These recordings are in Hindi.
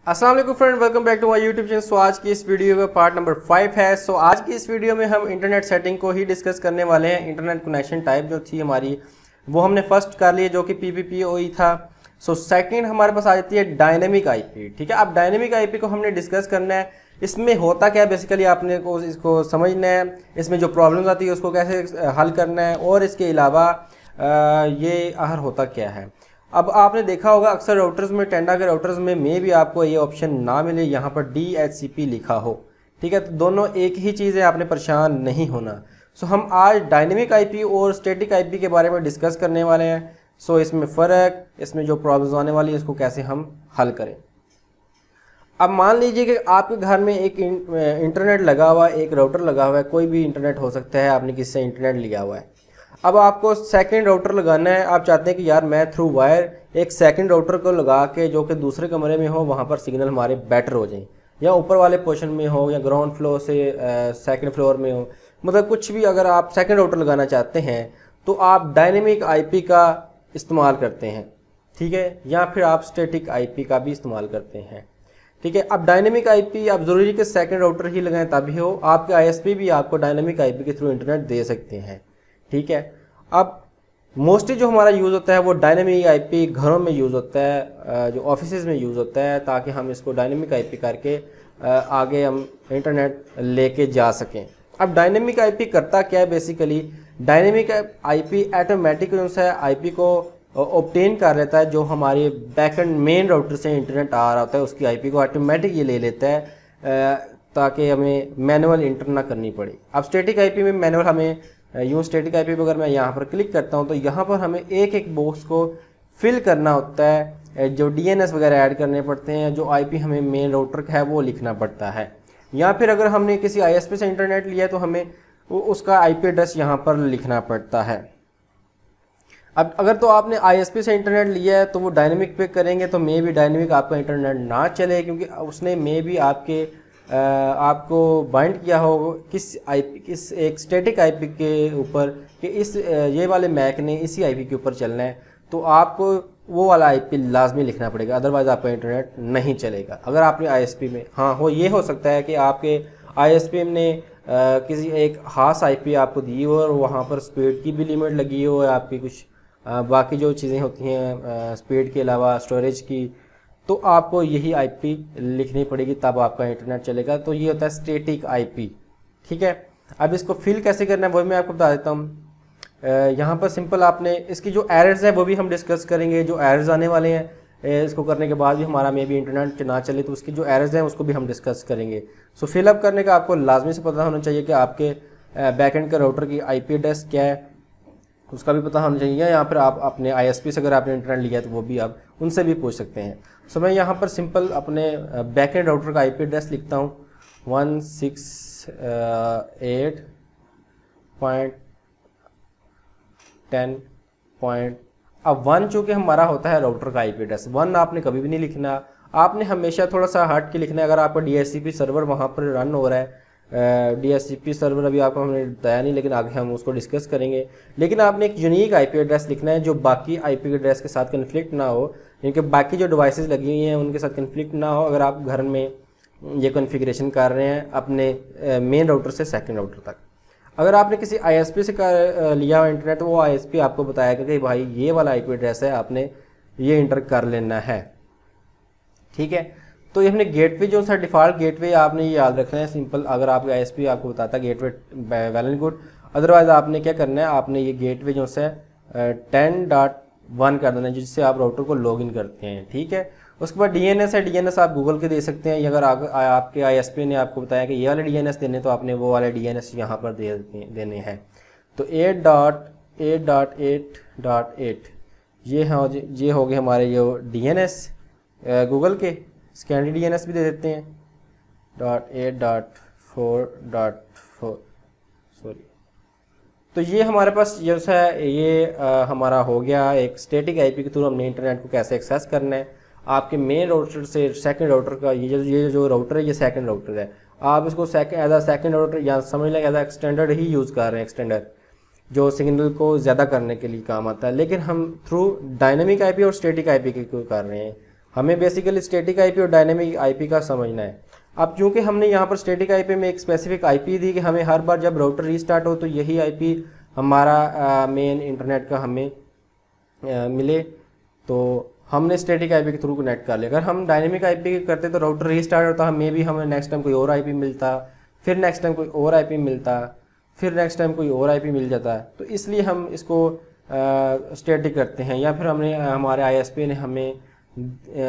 अस्सलाम वालेकुम friend, welcome back to my YouTube channel. So आज की इस वीडियो का पार्ट नंबर 5 है। सो आज की इस वीडियो में हम इंटरनेट सेटिंग को ही डिस्कस करने वाले हैं। इंटरनेट कनेक्शन टाइप जो थी हमारी वो हमने फर्स्ट कर ली, जो कि PPPoE था। सो सेकंड हमारे पास आ जाती है डायनेमिक आईपी। ठीक है, अब डायनेमिक आईपी को हमने डिस्कस करना है। इसमें होता क्या है, बेसिकली आपने को इसको समझना है, इसमें जो प्रॉब्लम्स आती है उसको कैसे हल करना है, और इसके अलावा ये आहर होता क्या है। अब आपने देखा होगा अक्सर राउटर्स में, टेंडा के राउटर्स में भी आपको ये ऑप्शन ना मिले, यहाँ पर DHCP लिखा हो। ठीक है, तो दोनों एक ही चीज़ है, आपने परेशान नहीं होना। सो हम आज डायनेमिक आईपी और स्टैटिक आईपी के बारे में डिस्कस करने वाले हैं। सो इसमें फ़र्क, इसमें जो प्रॉब्लम्स आने वाली है, इसको कैसे हम हल करें। अब मान लीजिए कि आपके घर में एक इंटरनेट लगा हुआ है, एक राउटर लगा हुआ है, कोई भी इंटरनेट हो सकता है, आपने किसी से इंटरनेट लिया हुआ है। अब आपको सेकंड राउटर लगाना है। आप चाहते हैं कि यार मैं थ्रू वायर एक सेकंड राउटर को लगा के, जो कि दूसरे कमरे में हो, वहाँ पर सिग्नल हमारे बेटर हो जाए, या ऊपर वाले पोर्शन में हो, या ग्राउंड फ्लोर से सेकंड फ्लोर में हो, मतलब कुछ भी। अगर आप सेकंड राउटर लगाना चाहते हैं तो आप डायनेमिक आईपी का इस्तेमाल करते हैं। ठीक है, या फिर आप स्टैटिक आईपी का भी इस्तेमाल करते हैं। ठीक है, अब डायनेमिक आईपी आप ज़रूरी कि सेकंड राउटर ही लगाएं तभी हो। आपके ISP भी आपको डायनेमिक आईपी के थ्रू इंटरनेट दे सकते हैं। ठीक है, अब मोस्टली जो हमारा यूज़ होता है वो डायनेमिक आईपी घरों में यूज़ होता है, जो ऑफिसेज में यूज़ होता है, ताकि हम इसको डायनेमिक आईपी करके आगे हम इंटरनेट लेके जा सकें। अब डायनेमिक आईपी करता क्या है, बेसिकली डायनेमिक आईपी ऑटोमेटिक जो है आईपी को ऑब्टेन कर लेता है। जो हमारे बैकएंड मेन राउटर से इंटरनेट आ रहा होता है उसकी आईपी को ऑटोमेटिक ये ले लेता है, ताकि हमें मैनुअल इंटर ना करनी पड़े। अब स्टैटिक आईपी में मैनुअल हमें यूँ स्टैटिक आईपी पर अगर मैं यहाँ पर क्लिक करता हूँ तो यहाँ पर हमें एक एक बॉक्स को फिल करना होता है, जो DNS वगैरह ऐड करने पड़ते हैं, जो IP हमें मेन राउटर का है वो लिखना पड़ता है। या फिर अगर हमने किसी ISP से इंटरनेट लिया है तो हमें उसका IP एड्रेस यहाँ पर लिखना पड़ता है। अब अगर तो आपने ISP से इंटरनेट लिया है तो वो डायनेमिक पे करेंगे तो मे भी डायनेमिक आपका इंटरनेट ना चले, क्योंकि उसने मे भी आपको बाइंड किया हो किस एक स्टैटिक आईपी के ऊपर, कि इस ये वाले मैक ने इसी आईपी के ऊपर चलना है, तो आपको वो वाला आईपी लाजमी लिखना पड़ेगा, अदरवाइज़ आपका इंटरनेट नहीं चलेगा। अगर आपने ISP में, हाँ ये हो सकता है कि आपके ISP ने किसी एक खास आईपी आपको दी हो और वहाँ पर स्पीड की भी लिमिट लगी हो, आपकी कुछ बाकी जो चीज़ें होती हैं स्पीड के अलावा स्टोरेज की, तो आपको यही आईपी लिखनी पड़ेगी, तब आपका इंटरनेट चलेगा। तो ये होता है स्टैटिक आईपी। ठीक है, अब इसको फिल कैसे करना है वो मैं आपको बता देता हूँ। यहाँ पर सिंपल आपने इसकी जो एरर्स है वो भी हम डिस्कस करेंगे। जो एरर्स आने वाले हैं इसको करने के बाद भी हमारा मे भी इंटरनेट ना चले, तो उसकी जो एरर्स हैं उसको भी हम डिस्कस करेंगे। सो फिलअप करने का आपको लाजमी से पता होना चाहिए कि आपके बैकएंड के राउटर की IP एड्रेस क्या है, उसका भी पता होना चाहिए। या फिर आप अपने ISP से अगर आपने इंटरनेट लिया है तो वो भी आप उनसे भी पूछ सकते हैं। सो मैं यहाँ पर सिंपल अपने बैकएंड राउटर का IP एड्रेस लिखता हूँ 168.10. अब 1 चूँकि हमारा होता है राउटर का IP एड्रेस, 1 आपने कभी भी नहीं लिखना, आपने हमेशा थोड़ा सा हट के लिखना है। अगर आपका DHCP सर्वर वहाँ पर रन हो रहा है, DHCP सर्वर अभी आपको हमने बताया नहीं, लेकिन आगे हम उसको डिस्कस करेंगे। लेकिन आपने एक यूनिक IP एड्रेस लिखना है जो बाकी IP एड्रेस के साथ कन्फ्लिक्ट ना हो, क्योंकि बाकी जो डिवाइसेस लगी हुई हैं उनके साथ कन्फ्लिक्ट ना हो अगर आप घर में ये कॉन्फ़िगरेशन कर रहे हैं अपने मेन राउटर से सेकंड राउटर तक। अगर आपने किसी ISP से लिया हुआ इंटरनेट तो वो ISP आपको बताएगा कि भाई ये वाला IP एड्रेस है, आपने ये इंटर कर लेना है। ठीक है, तो ये हमने गेटवे जो सा डिफ़ॉल्ट गेटवे आपने ये याद रखना है सिंपल। अगर आपका ISP आपको बताता है gateway well and good, otherwise आपने क्या करना है, आपने ये गेटवे जो है 10.1 कर देना है, जिससे आप राउटर को लॉगिन करते हैं। ठीक है, उसके बाद DNS है, DNS आप गूगल के दे सकते हैं। अगर आपके ISP ने आपको बताया कि ये वाले DNS देने, तो आपने वो वाले DNS यहाँ पर देने हैं। तो 8.8.8.8 ये हो गए हमारे जो DNS गूगल के। स्कैंडी DNS भी दे देते हैं .8.4.4 सॉरी। तो ये हमारे पास जो है ये हमारा हो गया एक स्टैटिक आईपी के थ्रू हमने इंटरनेट को कैसे एक्सेस करना है। आपके मेन राउटर से सेकंड राउटर का ये जो राउटर है ये सेकंड राउटर है, आप इसको एज अ सेकंड राउटर या समझ लें एज अ एक्सटेंडर ही यूज़ कर रहे हैं, एक्सटेंडर जो सिग्नल को ज़्यादा करने के लिए काम आता है। लेकिन हम थ्रू डायनेमिक आईपी और स्टैटिक आईपी के कर रहे हैं। हमें बेसिकली स्टैटिक आईपी और डायनेमिक आईपी का समझना है। अब चूंकि हमने यहाँ पर स्टैटिक आईपी में एक स्पेसिफिक आईपी दी कि हमें हर बार जब राउटर रीस्टार्ट हो तो यही आईपी हमारा मेन इंटरनेट का हमें मिले, तो हमने स्टैटिक आईपी के थ्रू कनेक्ट कर लिया। अगर हम डायनेमिक आईपी करते तो राउटर रीस्टार्ट होता, हमें भी हमें नेक्स्ट टाइम कोई और आईपी मिलता, फिर नेक्स्ट टाइम कोई और आईपी मिलता, फिर नेक्स्ट टाइम कोई और आईपी मिल जाता है। तो इसलिए हम इसको स्टैटिक करते हैं, या फिर हमने हमारे आईएसपी ने हमें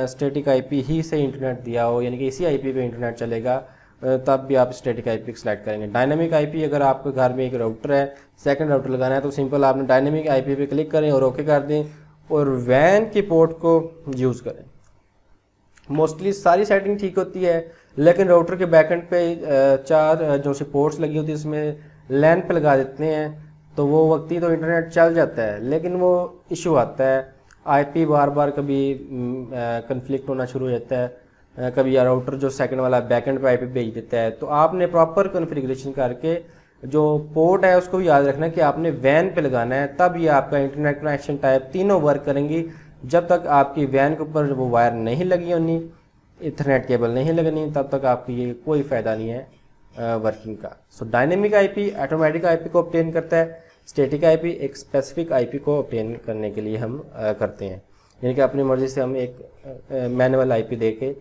स्टैटिक आईपी ही से इंटरनेट दिया हो, यानी कि इसी आईपी पे इंटरनेट चलेगा, तब भी आप स्टैटिक आईपी सेलेक्ट करेंगे। डायनेमिक आईपी अगर आपके घर में एक राउटर है, सेकंड राउटर लगाना है, तो सिंपल आपने डायनेमिक आईपी पे क्लिक करें और ओके कर दें और वैन की पोर्ट को यूज़ करें। मोस्टली सारी सेटिंग ठीक होती है, लेकिन राउटर के बैकएंड पे 4 जो से पोर्ट्स लगी होती है उसमें लैन पे लगा देते हैं, तो वो वक्ती तो इंटरनेट चल जाता है, लेकिन वो इशू आता है, आईपी बार बार कभी कन्फ्लिक्ट होना शुरू हो जाता है, कभी राउटर जो सेकंड वाला बैकएंड पे आईपी भेज देता है। तो आपने प्रॉपर कॉन्फ़िगरेशन करके जो पोर्ट है उसको भी याद रखना कि आपने वैन पे लगाना है, तब ये आपका इंटरनेट कनेक्शन टाइप तीनों वर्क करेंगी। जब तक आपकी वैन के ऊपर वो वायर नहीं लगी होनी, इथरनेट केबल नहीं लगनी, तब तक आपकी ये कोई फ़ायदा नहीं है वर्किंग का। सो डायनेमिक आईपी ऑटोमेटिक आईपी को ऑब्टेन करता है, स्टैटिक आईपी एक स्पेसिफिक आईपी को ऑब्टेन करने के लिए हम करते हैं, यानी कि अपनी मर्ज़ी से हम एक मैनुअल आईपी दे के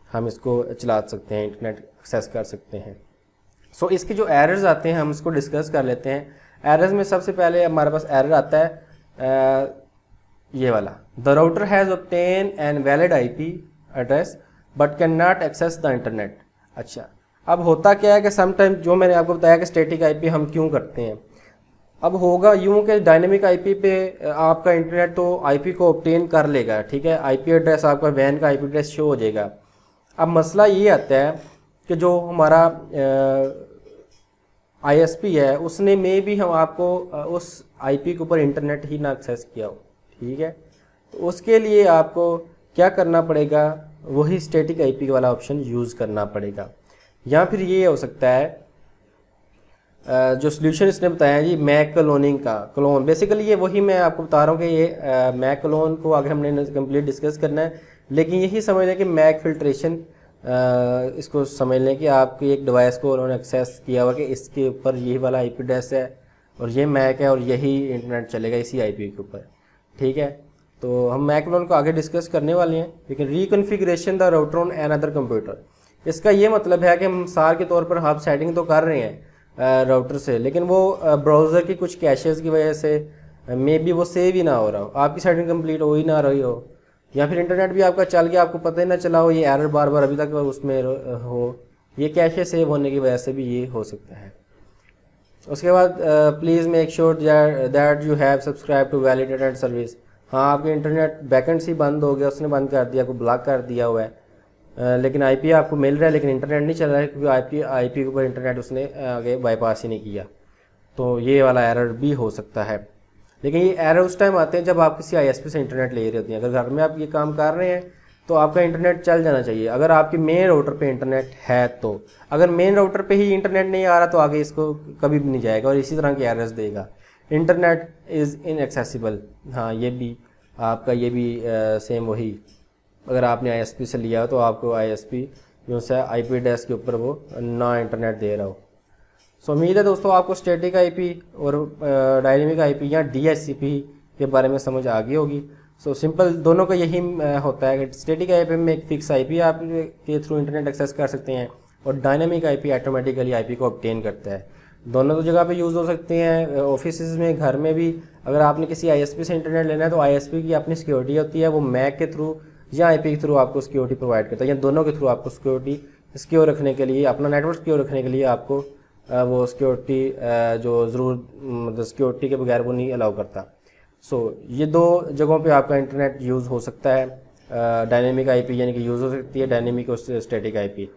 हम इसको चला सकते हैं, इंटरनेट एक्सेस कर सकते हैं। सो इसके जो एरर्स आते हैं हम इसको डिस्कस कर लेते हैं। एरर्स में सबसे पहले हमारे पास एरर आता है ये वाला, the router has obtain an valid IP address but can not access the internet. अच्छा, अब होता क्या है कि समटाइम जो मैंने आपको बताया कि स्टैटिक आईपी हम क्यों करते हैं, अब होगा यूं कि डायनेमिक आईपी पे आपका इंटरनेट तो आईपी को ऑब्टेन कर लेगा, ठीक है, आईपी एड्रेस आपका वैन का आईपी एड्रेस शो हो जाएगा। अब मसला ये आता है कि जो हमारा आईएसपी है उसने में भी हम आपको उस आईपी के ऊपर इंटरनेट ही ना एक्सेस किया हो, ठीक है, तो उसके लिए आपको क्या करना पड़ेगा, वही स्टैटिक आईपी वाला ऑप्शन यूज़ करना पड़ेगा। या फिर ये हो सकता है जो सोल्यूशन इसने बताया जी मैक क्लोनिंग का, क्लोन बेसिकली ये वही मैं आपको बता रहा हूँ कि ये मैक क्लोन को आगे हमने कंप्लीट डिस्कस करना है, लेकिन यही समझ लें कि मैक फिल्ट्रेशन इसको समझ लें कि आपकी एक डिवाइस को उन्होंने एक्सेस किया हुआ कि इसके ऊपर यही वाला आईपी एड्रेस है और ये मैक है और यही इंटरनेट चलेगा इसी आईपी के ऊपर, ठीक है। तो हम मैक क्लोन को आगे डिस्कस करने वाले हैं। लेकिन reconfiguration the router on an other computer, इसका ये मतलब है कि हम मिसाल के तौर पर आप सेटिंग तो कर रहे हैं राउटर से, लेकिन वो ब्राउज़र की कुछ कैशेज़ की वजह से मे बी वो सेव ही ना हो रहा हो, आपकी सेटिंग कंप्लीट हो ही ना रही हो, या फिर इंटरनेट भी आपका चल गया आपको पता ही ना चला हो, ये एरर बार बार अभी तक उसमें हो, ये कैशे सेव होने की वजह से भी ये हो सकता है। उसके बाद please make sure that you have subscribe to valid internet service. हाँ, आपके इंटरनेट बैकएंड से बंद हो गया, उसने बंद कर दिया, आपको ब्लॉक कर दिया हुआ है, लेकिन आईपी आपको मिल रहा है लेकिन इंटरनेट नहीं चल रहा है क्योंकि आईपी के ऊपर इंटरनेट उसने आगे बाईपास ही नहीं किया, तो ये वाला एरर भी हो सकता है। लेकिन ये एरर उस टाइम आते हैं जब आप किसी आईएसपी से इंटरनेट ले रहे होते हैं। अगर घर में आप ये काम कर रहे हैं तो आपका इंटरनेट चल जाना चाहिए, अगर आपके मेन राउटर पे इंटरनेट है तो। अगर मेन राउटर पे ही इंटरनेट नहीं आ रहा तो आगे इसको कभी भी नहीं जाएगा और इसी तरह के एरर्स देगा। इंटरनेट इज़ इनएक्सेसिबल, हाँ ये भी आपका ये भी सेम वही, अगर आपने आईएसपी से लिया हो तो आपको आईएसपी जो है आईपी एड्रेस के ऊपर वो ना इंटरनेट दे रहा हो। सो उम्मीद है दोस्तों आपको स्टैटिक आईपी और डायनेमिक आईपी या डीएचसीपी के बारे में समझ आ गई होगी। सो सिंपल दोनों का यही होता है कि स्टैटिक आईपी में एक फिक्स आईपी आप के थ्रू इंटरनेट एक्सेस कर सकते हैं और डायनेमिक आईपी ऑटोमेटिकली आईपी को ऑब्टेन करता है। दोनों तो जगह पे यूज़ हो सकते हैं, ऑफिस में, घर में भी। अगर आपने किसी आईएसपी से इंटरनेट लेना है तो आईएसपी की अपनी सिक्योरिटी होती है, वो मैक के थ्रू या आईपी के थ्रू आपको सिक्योरिटी प्रोवाइड करता है, या दोनों के थ्रू आपको सिक्योरिटी सिक्योर रखने के लिए, अपना नेटवर्क सिक्योर रखने के लिए आपको वो सिक्योरिटी जो ज़रूर मतलब सिक्योरिटी के बगैर वो नहीं अलाउ करता। सो ये दो जगहों पे आपका इंटरनेट यूज़ हो सकता है, डायनेमिक आईपी यानी कि यूज़ हो सकती है डायनेमिक और स्टैटिक आईपी।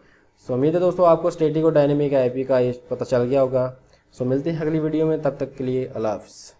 सो उम्मीद है दोस्तों आपको स्टैटिक और डायनेमिक आईपी का ये पता चल गया होगा। सो मिलते हैं अगली वीडियो में, तब तक के लिए अल्लाह हाफ़िज़।